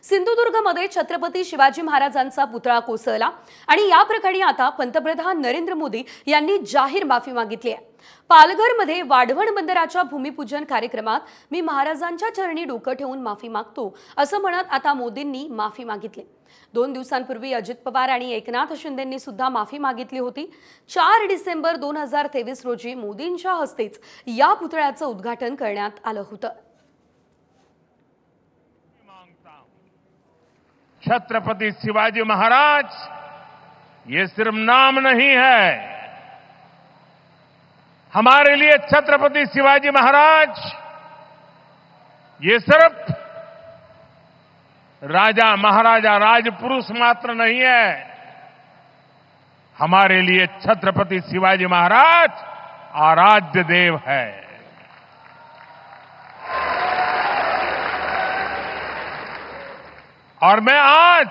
सिंधुदुर्गमध्ये छत्रपती शिवाजी महाराजांचा पुतळा कोसळला आणि या प्रकरणी आता पंतप्रधान नरेंद्र मोदी यांनी जाहीर माफी मागितली आहे। पालघरमध्ये वाढवण बंदराच्या भूमिपूजन कार्यक्रमात मी महाराजांच्या चरणी डोकं ठेवून माफी मागतो असं म्हणत आता मोदींनी माफी मागितली। 2 दिवसांपूर्वी अजित पवार आणि एकनाथ शिंदेंनी सुद्धा माफी मागितली होती। 4 डिसेंबर 2023 रोजी मोदींच्या हस्तेच या पुतळ्याचं उद्घाटन करण्यात आलं होतं। छत्रपति शिवाजी महाराज ये सिर्फ नाम नहीं है, हमारे लिए छत्रपति शिवाजी महाराज ये सिर्फ राजा महाराजा राजपुरुष मात्र नहीं है, हमारे लिए छत्रपति शिवाजी महाराज आराध्य देव है। और मैं आज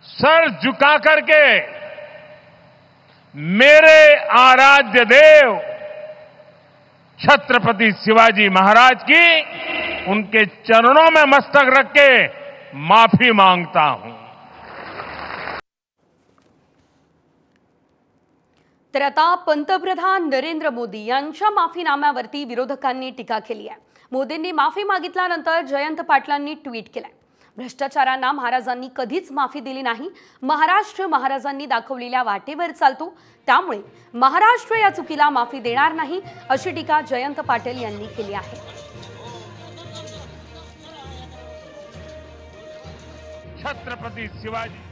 सर झुका करके मेरे आराध्य देव छत्रपति शिवाजी महाराज की उनके चरणों में मस्तक रख के माफी मांगता हूं। तर आता पंतप्रधान नरेंद्र मोदी यांच्या माफीनाम्यावरती विरोधकांनी टीका केली आहे। मोदींनी माफी मागितल्यानंतर जयंत पाटलांनी ट्विट केलंय, भ्रष्टाचारांना महाराजांनी कधीच माफी दिली नाही। महाराष्ट्र महाराजांनी दाखवलेल्या वाटेवर चालतो, त्यामुळे महाराष्ट्र या चुकीला माफी देणार नाही अशी टीका जयंत पाटील यांनी केली आहे। छत्रपति शिवाजी